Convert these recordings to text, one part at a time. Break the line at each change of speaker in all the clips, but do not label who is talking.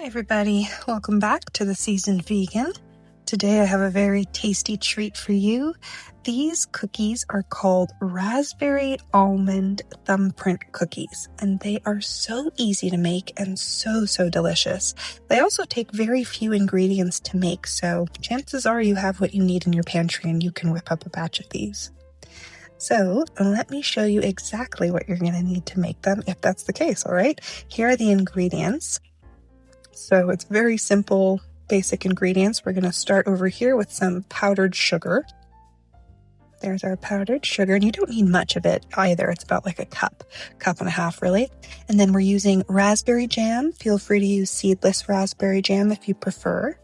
Hi everybody, welcome back to the Seasoned Vegan. Today I have a very tasty treat for you. These cookies are called Raspberry Almond Thumbprint Cookies, and they are so easy to make and so delicious. They also take very few ingredients to make, so chances are you have what you need in your pantry and you can whip up a batch of these. So let me show you exactly what you're going to need to make them if that's the case, all right? Here are the ingredients. So it's very simple, basic ingredients. We're going to start over here with some powdered sugar. There's our powdered sugar, and you don't need much of it either. It's about like a cup and a half really. And then we're using raspberry jam. Feel free to use seedless raspberry jam if you prefer.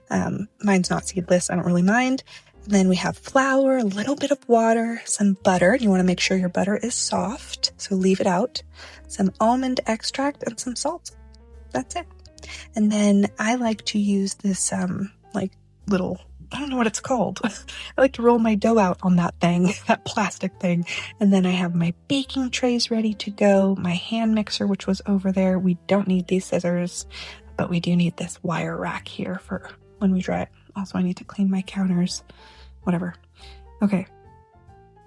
Mine's not seedless, I don't really mind. And then we have flour, a little bit of water, some butter. You want to make sure your butter is soft, so leave it out. Some almond extract and some salt. That's it. And then I like to use this like little, I don't know what it's called. I like to roll my dough out on that thing, that plastic thing. And then I have my baking trays ready to go, my hand mixer, which was over there. We don't need these scissors, but we do need this wire rack here for when we dry it. Also, I need to clean my counters, whatever. Okay.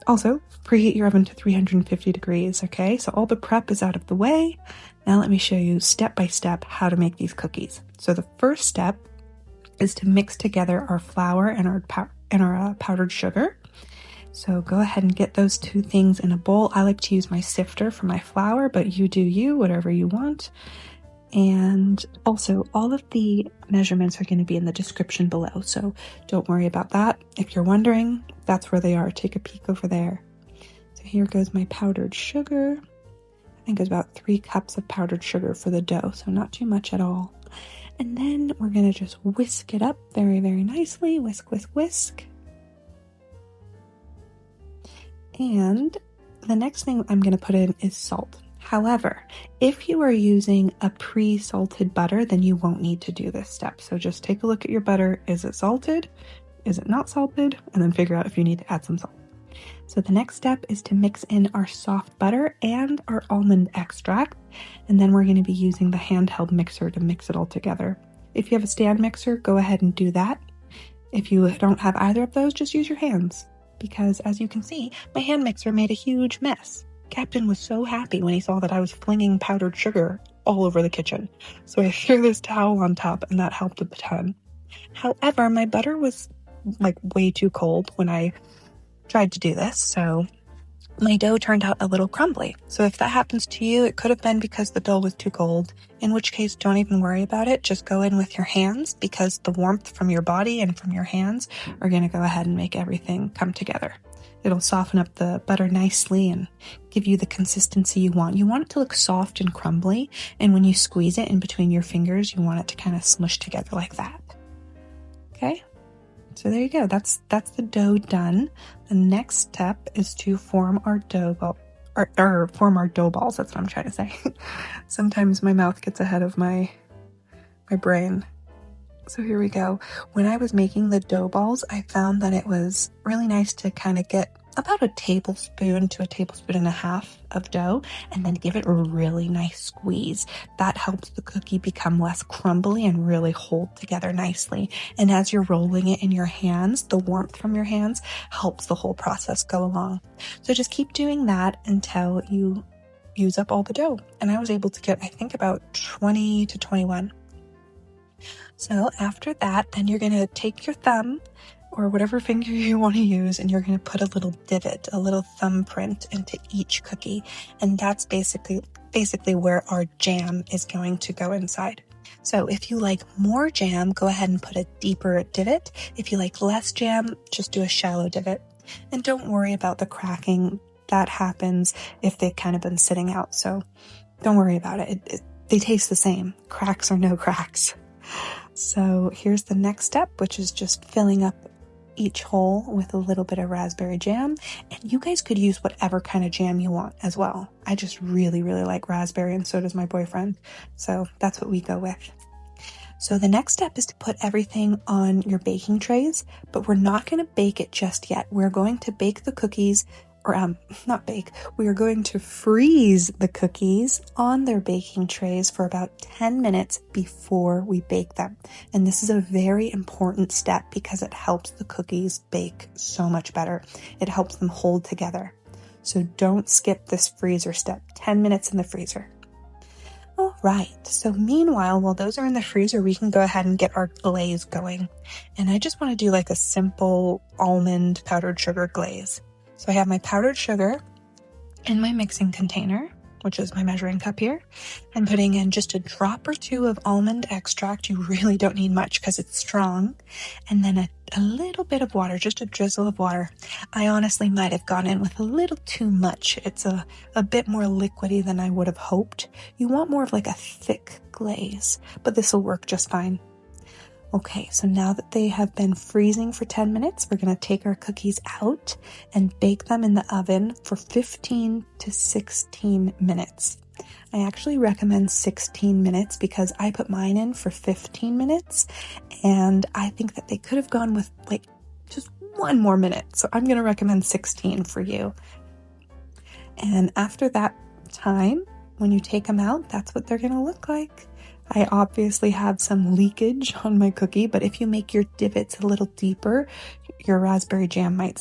Also, preheat your oven to 350 degrees, okay? So all the prep is out of the way. Now let me show you step by step how to make these cookies. So the first step is to mix together our flour and our powdered sugar. So go ahead and get those two things in a bowl. I like to use my sifter for my flour, but you do you, whatever you want. And also all of the measurements are going to be in the description below, so don't worry about that. If you're wondering, that's where they are. Take a peek over there. So here goes my powdered sugar. I think it's about 3 cups of powdered sugar for the dough, so not too much at all. And then we're going to just whisk it up very nicely. Whisk, whisk, whisk. And the next thing I'm going to put in is salt. However, if you are using a pre-salted butter, then you won't need to do this step. So just take a look at your butter. Is it salted? Is it not salted? And then figure out if you need to add some salt. So the next step is to mix in our soft butter and our almond extract. And then we're going to be using the handheld mixer to mix it all together. If you have a stand mixer, go ahead and do that. If you don't have either of those, just use your hands. Because as you can see, my hand mixer made a huge mess. Captain was so happy when he saw that I was flinging powdered sugar all over the kitchen. So I threw this towel on top and that helped a ton. However, my butter was like way too cold when I tried to do this, so my dough turned out a little crumbly. So if that happens to you, it could have been because the dough was too cold, in which case don't even worry about it. Just go in with your hands because the warmth from your body and from your hands are going to go ahead and make everything come together. It'll soften up the butter nicely and give you the consistency you want. You want it to look soft and crumbly, and when you squeeze it in between your fingers, you want it to kind of smush together like that. Okay? So there you go. That's the dough done. The next step is to form our dough ball, or form our dough balls. That's what I'm trying to say. Sometimes my mouth gets ahead of my brain. So here we go. When I was making the dough balls, I found that it was really nice to kind of get about a tablespoon to a tablespoon and a half of dough and then give it a really nice squeeze. That helps the cookie become less crumbly and really hold together nicely. And as you're rolling it in your hands, the warmth from your hands helps the whole process go along. So just keep doing that until you use up all the dough. And I was able to get, I think, about 20 to 21. So after that, then you're going to take your thumb or whatever finger you want to use, and you're going to put a little divot, a little thumbprint into each cookie. And that's basically where our jam is going to go inside. So if you like more jam, go ahead and put a deeper divot. If you like less jam, just do a shallow divot. And don't worry about the cracking. That happens if they've kind of been sitting out. So don't worry about it. They taste the same. Cracks or no cracks. So here's the next step, which is just filling up each hole with a little bit of raspberry jam. And you guys could use whatever kind of jam you want as well. I just really like raspberry, and so does my boyfriend. So that's what we go with. So the next step is to put everything on your baking trays, but we're not going to bake it just yet. We're going to bake the cookies not bake, we are going to freeze the cookies on their baking trays for about 10 minutes before we bake them. And this is a very important step because it helps the cookies bake so much better. It helps them hold together. So don't skip this freezer step. 10 minutes in the freezer. All right, so meanwhile, while those are in the freezer, we can go ahead and get our glaze going. And I just want to do like a simple almond powdered sugar glaze. So I have my powdered sugar in my mixing container, which is my measuring cup here. I'm putting in just a drop or two of almond extract. You really don't need much because it's strong. And then a little bit of water, just a drizzle of water. I honestly might have gone in with a little too much. It's a bit more liquidy than I would have hoped. You want more of like a thick glaze, but this will work just fine. Okay, so now that they have been freezing for 10 minutes, we're going to take our cookies out and bake them in the oven for 15 to 16 minutes. I actually recommend 16 minutes because I put mine in for 15 minutes and I think that they could have gone with like just one more minute. So I'm going to recommend 16 for you. And after that time, when you take them out, that's what they're going to look like. I obviously have some leakage on my cookie, but if you make your divots a little deeper, your raspberry jam might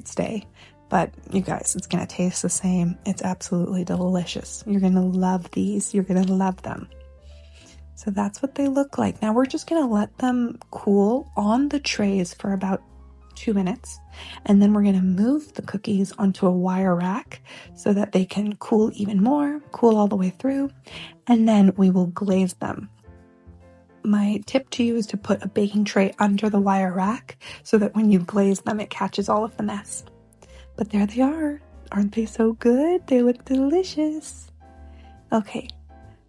stay. But you guys, it's going to taste the same. It's absolutely delicious. You're going to love these. You're going to love them. So that's what they look like. Now we're just going to let them cool on the trays for about 2 minutes. And then we're going to move the cookies onto a wire rack so that they can cool even more, cool all the way through. And then we will glaze them. My tip to you is to put a baking tray under the wire rack so that when you glaze them, it catches all of the mess. But there they are. Aren't they so good? They look delicious. Okay,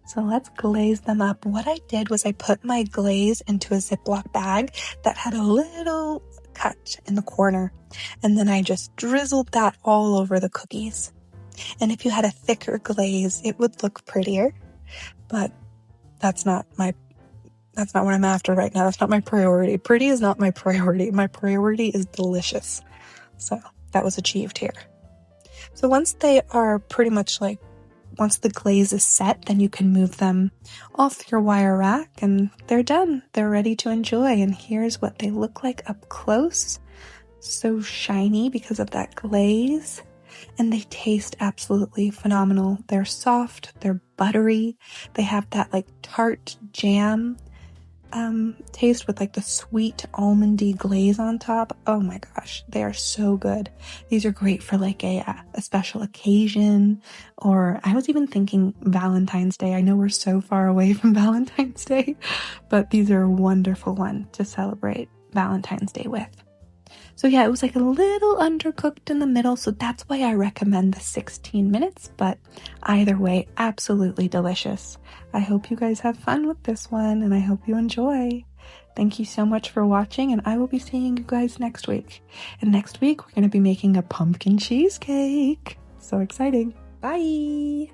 so let's glaze them up. What I did was I put my glaze into a Ziploc bag that had a little cut in the corner. And then I just drizzled that all over the cookies. And if you had a thicker glaze, it would look prettier. But that's not what I'm after right now. That's not my priority. Pretty is not my priority. My priority is delicious. So that was achieved here. So once they are pretty much like, once the glaze is set, then you can move them off your wire rack and they're done. They're ready to enjoy. And here's what they look like up close. So shiny because of that glaze. And they taste absolutely phenomenal. They're soft, they're buttery. They have that like tart jam taste with like the sweet almondy glaze on top. Oh my gosh, they are so good. These are great for like a special occasion, or I was even thinking Valentine's Day. I know we're so far away from Valentine's Day, but these are a wonderful one to celebrate Valentine's Day with. So yeah, it was like a little undercooked in the middle, so that's why I recommend the 16 minutes, but either way, absolutely delicious. I hope you guys have fun with this one, and I hope you enjoy. Thank you so much for watching, and I will be seeing you guys next week. And next week, we're going to be making a pumpkin cheesecake. So exciting. Bye!